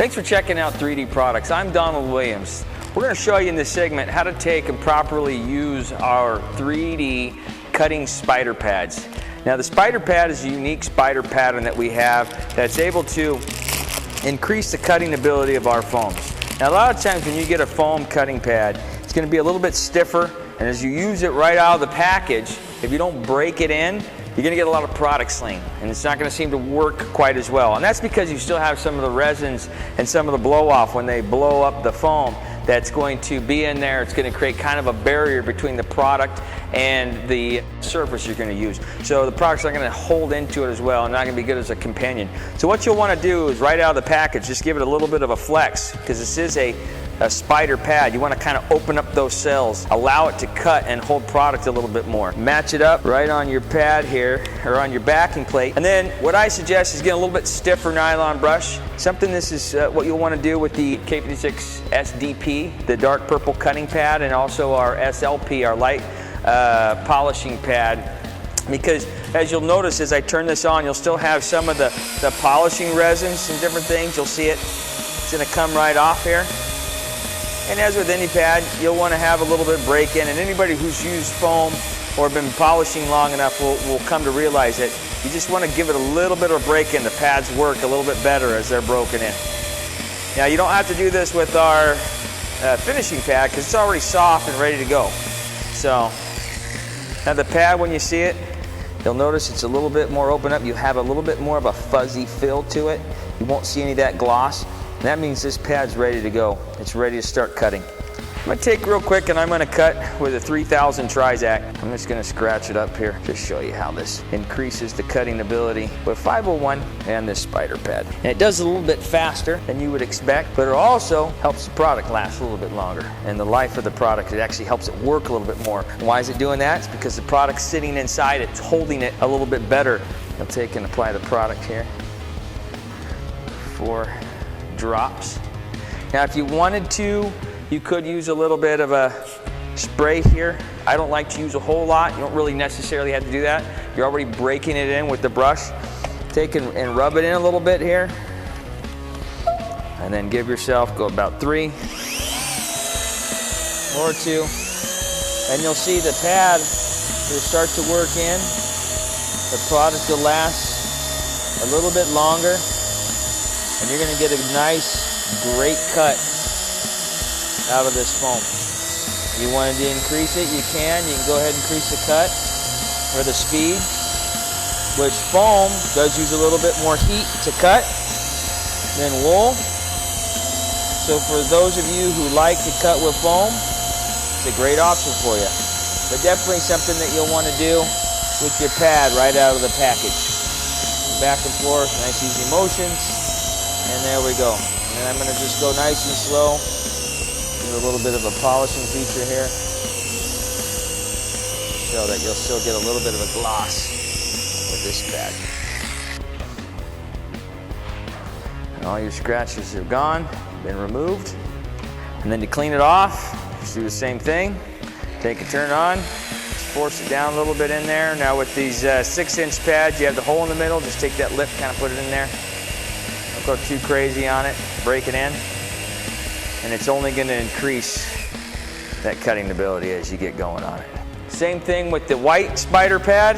Thanks for checking out 3D Products. I'm Donald Williams. We're going to show you in this segment how to take and properly use our 3D cutting spider pads. Now the spider pad is a unique spider pattern that we have that's able to increase the cutting ability of our foams. Now a lot of times when you get a foam cutting pad, it's going to be a little bit stiffer, and as you use it right out of the package, if you don't break it in, you're going to get a lot of product sling, and it's not going to seem to work quite as well. And that's because you still have some of the resins and some of the blow off when they blow up the foam that's going to be in there. It's going to create kind of a barrier between the product and the surface you're going to use. So the product's not going to hold into it as well and not going to be good as a companion. So what you'll want to do is right out of the package, just give it a little bit of a flex, because this is a spider pad. You want to kind of open up those cells, allow it to cut and hold product a little bit more. Match it up right on your pad here, or on your backing plate. And then what I suggest is get a little bit stiffer nylon brush. This is what you'll want to do with the K56 SDP, the dark purple cutting pad, and also our SLP, our light polishing pad. Because as you'll notice as I turn this on, you'll still have some of the polishing resins and different things. You'll see it. It's going to come right off here. And as with any pad, you'll want to have a little bit of break in, and anybody who's used foam or been polishing long enough will come to realize that you just want to give it a little bit of a break in. The pads work a little bit better as they're broken in. Now you don't have to do this with our finishing pad because it's already soft and ready to go. So now the pad, when you see it, you'll notice it's a little bit more open up. You have a little bit more of a fuzzy feel to it. You won't see any of that gloss. And that means this pad's ready to go. It's ready to start cutting. I'm going to take real quick and I'm going to cut with a 3000 Trizact. I'm just going to scratch it up here to show you how this increases the cutting ability with 501 and this spider pad. And it does a little bit faster than you would expect, but it also helps the product last a little bit longer. And the life of the product, it actually helps it work a little bit more. And why is it doing that? It's because the product's sitting inside, it's holding it a little bit better. I'll take and apply the product here. 4 drops. Now if you wanted to, you could use a little bit of a spray here. I don't like to use a whole lot. You don't really necessarily have to do that. You're already breaking it in with the brush. Take and rub it in a little bit here. And then give yourself, go about 3 or 2. And you'll see the pad will start to work in. The product will last a little bit longer. And you're going to get a nice, great cut out of this foam. If you wanted to increase it, you can. You can go ahead and increase the cut or the speed, which foam does use a little bit more heat to cut than wool. So for those of you who like to cut with foam, it's a great option for you. But definitely something that you'll want to do with your pad right out of the package. Back and forth, nice easy motions. And there we go. And I'm going to just go nice and slow. Do a little bit of a polishing feature here, so that you'll still get a little bit of a gloss with this pad. And all your scratches are gone, been removed. And then to clean it off, just do the same thing. Take a turn on, just force it down a little bit in there. Now with these 6-inch pads, you have the hole in the middle. Just take that lip, kind of put it in there. Don't go too crazy on it, break it in, and it's only going to increase that cutting ability as you get going on it. Same thing with the white spider pad.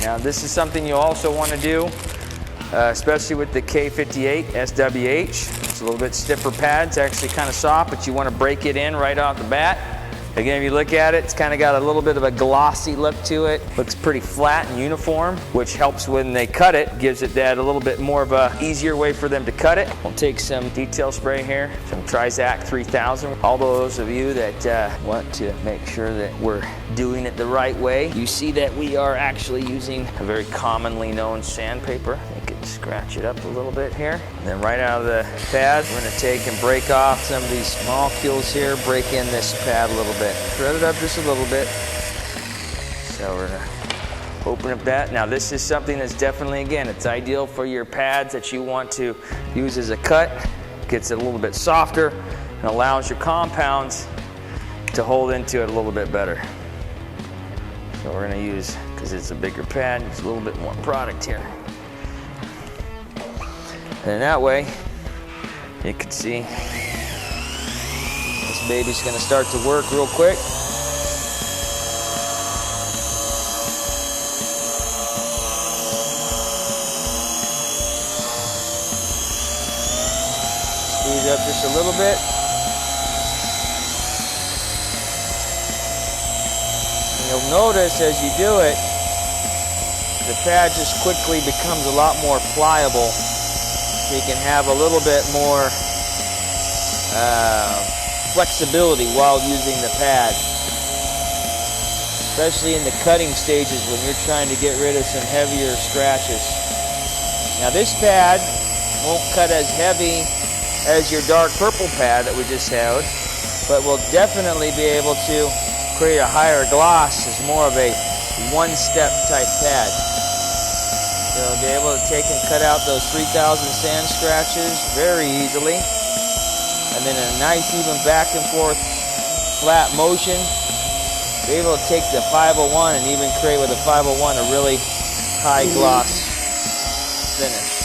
Now this is something you also want to do, especially with the K58 SWH. It's a little bit stiffer pad. It's actually kind of soft, but you want to break it in right off the bat. Again, if you look at it, it's kind of got a little bit of a glossy look to it. Looks pretty flat and uniform, which helps when they cut it, gives it that a little bit more of a easier way for them to cut it. We'll take some detail spray here, some Trizact 3000. All those of you that want to make sure that we're doing it the right way, you see that we are actually using a very commonly known sandpaper. I can scratch it up a little bit here. And then right out of the pad, we're going to take and break off some of these molecules here, break in this pad a little bit. Shred it up just a little bit. So we're gonna open up that. Now this is something that's definitely, again, it's ideal for your pads that you want to use as a cut. Gets it a little bit softer and allows your compounds to hold into it a little bit better. So we're gonna use, because it's a bigger pad, it's a little bit more product here. And that way, You can see this baby's going to start to work real quick. Squeeze up just a little bit. And you'll notice as you do it, the pad just quickly becomes a lot more pliable. So you can have a little bit more flexibility while using the pad. Especially in the cutting stages when you're trying to get rid of some heavier scratches. Now this pad won't cut as heavy as your dark purple pad that we just had, but will definitely be able to create a higher gloss as more of a one-step type pad. You'll be able to take and cut out those 3,000 sand scratches very easily. And then in a nice even back and forth flat motion, be able to take the 501 and even create with a 501 a really high gloss finish.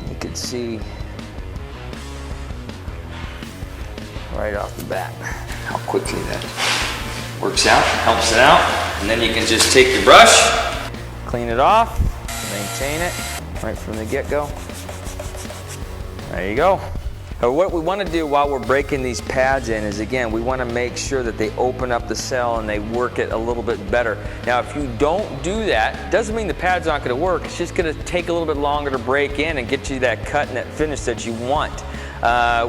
You can see right off the bat how quickly that works out, helps it out. And then you can just take your brush, clean it off, maintain it right from the get-go. There you go. Now what we want to do while we're breaking these pads in is, again, we want to make sure that they open up the cell and they work it a little bit better. Now if you don't do that, doesn't mean the pad's not going to work. It's just going to take a little bit longer to break in and get you that cut and that finish that you want.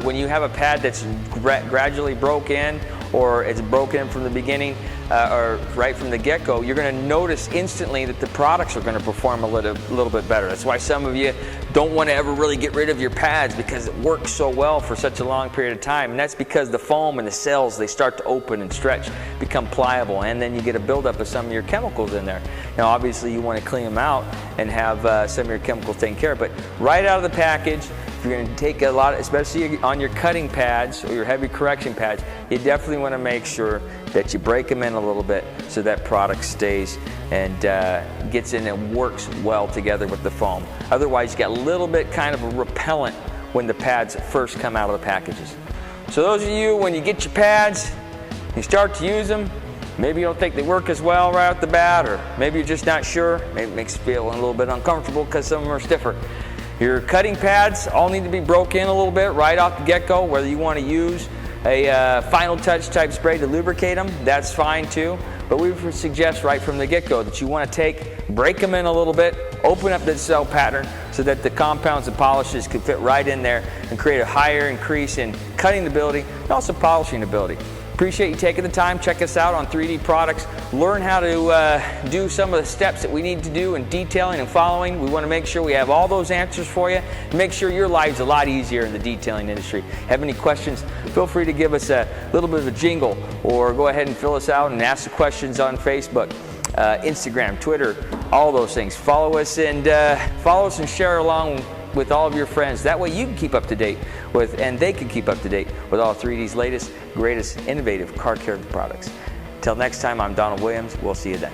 When you have a pad that's gradually broke in, or it's broken from the beginning, or right from the get-go, you're going to notice instantly that the products are going to perform a little bit better. That's why some of you don't want to ever really get rid of your pads, because it works so well for such a long period of time. And that's because the foam and the cells, they start to open and stretch, become pliable, and then you get a buildup of some of your chemicals in there. Now obviously you want to clean them out and have some of your chemicals taken care of, but right out of the package, if you're going to take a lot, especially on your cutting pads or your heavy correction pads, you definitely want to make sure that you break them in a little bit so that product stays and gets in and works well together with the foam. Otherwise, you get a little bit kind of a repellent when the pads first come out of the packages. So those of you, when you get your pads, you start to use them, maybe you don't think they work as well right off the bat, or maybe you're just not sure. Maybe it makes you feel a little bit uncomfortable because some of them are stiffer. Your cutting pads all need to be broke in a little bit right off the get-go. Whether you want to use a final touch type spray to lubricate them, that's fine too. But we would suggest right from the get-go that you want to break them in a little bit, open up the cell pattern so that the compounds and polishes can fit right in there and create a higher increase in cutting ability and also polishing ability. Appreciate you taking the time. Check us out on 3D Products. Learn how to do some of the steps that we need to do in detailing and following. We want to make sure we have all those answers for you. Make sure your life's a lot easier in the detailing industry. Have any questions? Feel free to give us a little bit of a jingle, or go ahead and fill us out and ask the questions on Facebook, Instagram, Twitter, all those things. Follow us and share along with all of your friends. That way you can keep up to date with, and they can keep up to date with all 3D's latest, greatest, innovative car care products. Till next time, I'm Donald Williams. We'll see you then.